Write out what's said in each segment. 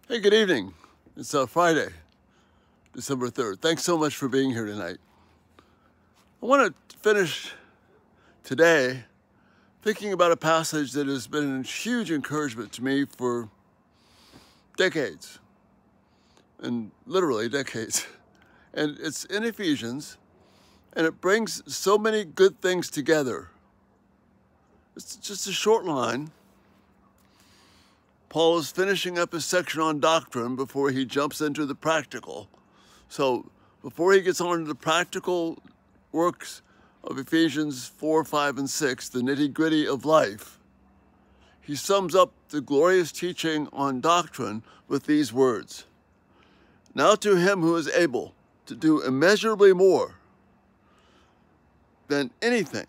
Hey, good evening. It's Friday, December 3rd. Thanks so much for being here tonight. I want to finish today thinking about a passage that has been a huge encouragement to me for decades, and literally decades. And it's in Ephesians, and it brings so many good things together. It's just a short line. Paul is finishing up his section on doctrine before he jumps into the practical. So before he gets on to the practical works of Ephesians 4, 5, and 6, the nitty-gritty of life, he sums up the glorious teaching on doctrine with these words. Now to him who is able to do immeasurably more than anything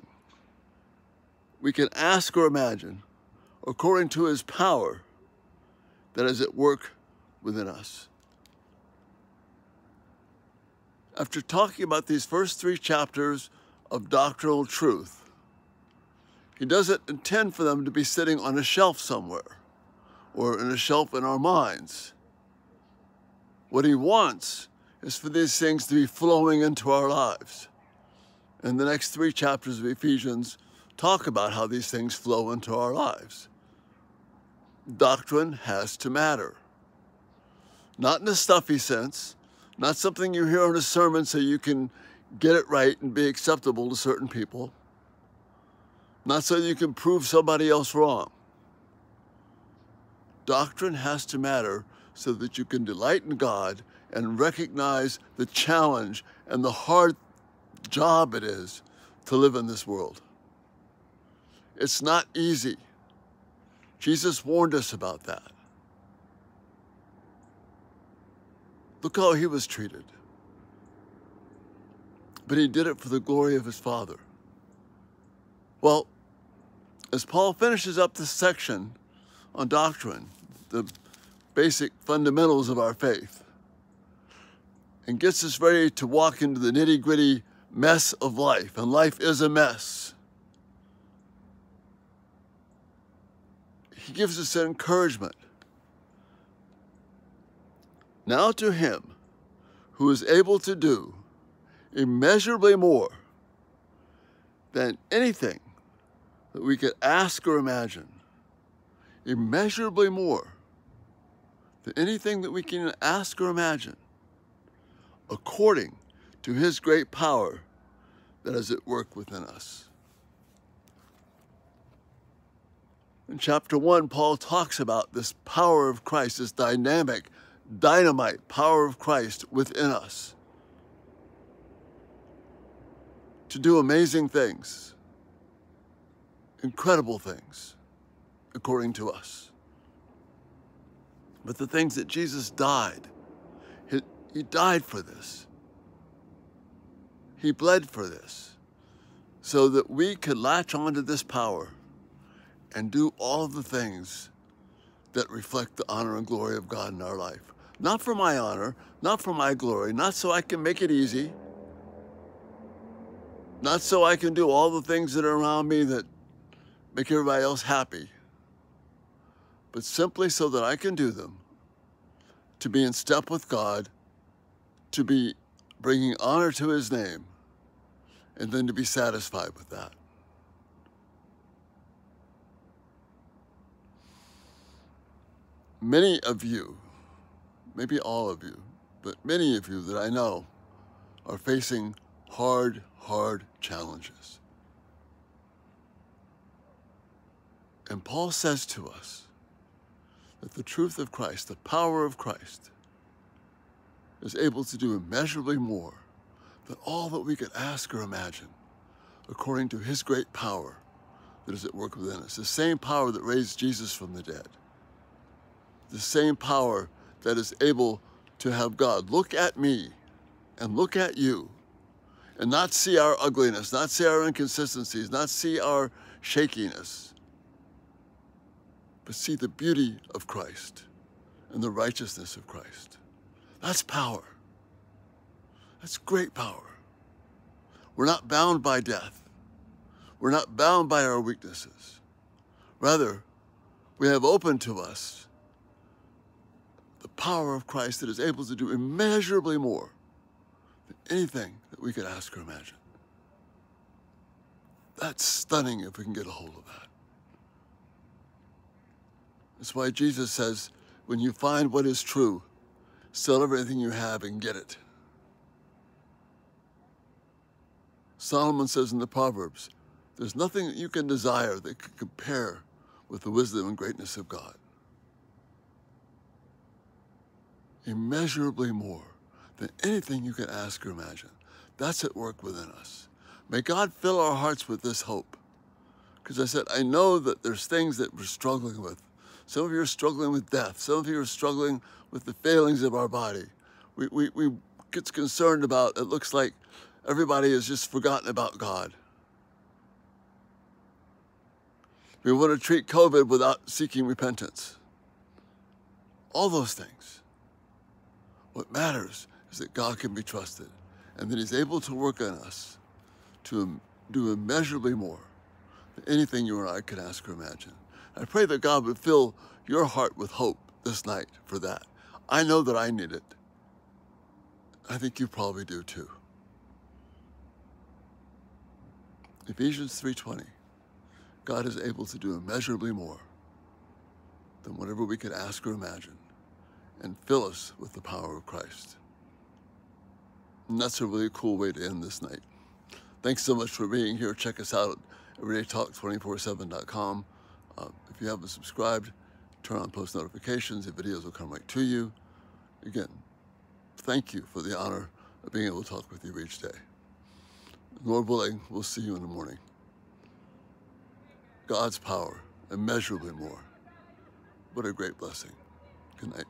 we can ask or imagine, according to his power that is at work within us. After talking about these first 3 chapters of doctrinal truth, he doesn't intend for them to be sitting on a shelf somewhere or in a shelf in our minds. What he wants is for these things to be flowing into our lives. And the next 3 chapters of Ephesians talk about how these things flow into our lives. Doctrine has to matter. Not in a stuffy sense, not something you hear in a sermon so you can get it right and be acceptable to certain people, not so you can prove somebody else wrong. Doctrine has to matter so that you can delight in God and recognize the challenge and the hard job it is to live in this world. It's not easy. Jesus warned us about that. Look how he was treated. But he did it for the glory of his Father. Well, as Paul finishes up this section on doctrine, the basic fundamentals of our faith, and gets us ready to walk into the nitty-gritty mess of life, and life is a mess, he gives us an encouragement. Now to him who is able to do immeasurably more than anything that we could ask or imagine, immeasurably more than anything that we can ask or imagine, according to his great power that is at work within us. In chapter 1, Paul talks about this power of Christ, this dynamic, dynamite power of Christ within us to do amazing things, incredible things, according to us. But the things that Jesus died, he died for this. He bled for this, so that we could latch onto this power and do all of the things that reflect the honor and glory of God in our life. Not for my honor, not for my glory, not so I can make it easy, not so I can do all the things that are around me that make everybody else happy, but simply so that I can do them, to be in step with God, to be bringing honor to his name, and then to be satisfied with that. Many of you, maybe all of you, but many of you that I know are facing hard challenges. And Paul says to us that the truth of Christ, the power of Christ, is able to do immeasurably more than all that we could ask or imagine, according to his great power that is at work within us. The same power that raised Jesus from the dead. The same power that is able to have God look at me and look at you and not see our ugliness, not see our inconsistencies, not see our shakiness, but see the beauty of Christ and the righteousness of Christ. That's power. That's great power. We're not bound by death. We're not bound by our weaknesses. Rather, we have open to us the power of Christ that is able to do immeasurably more than anything that we could ask or imagine. That's stunning if we can get a hold of that. That's why Jesus says, when you find what is true, sell everything you have and get it. Solomon says in the Proverbs, there's nothing that you can desire that can compare with the wisdom and greatness of God. Immeasurably more than anything you can ask or imagine. That's at work within us. May God fill our hearts with this hope. Because I said, I know that there's things that we're struggling with. Some of you are struggling with death. Some of you are struggling with the failings of our body. We get concerned about, it looks like everybody has just forgotten about God. We want to treat COVID without seeking repentance. All those things. What matters is that God can be trusted and that He's able to work on us to do immeasurably more than anything you and I could ask or imagine. I pray that God would fill your heart with hope this night for that. I know that I need it. I think you probably do too. Ephesians 3:20. God is able to do immeasurably more than whatever we could ask or imagine, and fill us with the power of Christ. And that's a really cool way to end this night. Thanks so much for being here. Check us out at everydaytalk247.com. If you haven't subscribed, turn on post notifications. The videos will come right to you. Again, thank you for the honor of being able to talk with you each day. Lord willing, we'll see you in the morning. God's power, immeasurably more. What a great blessing. Good night.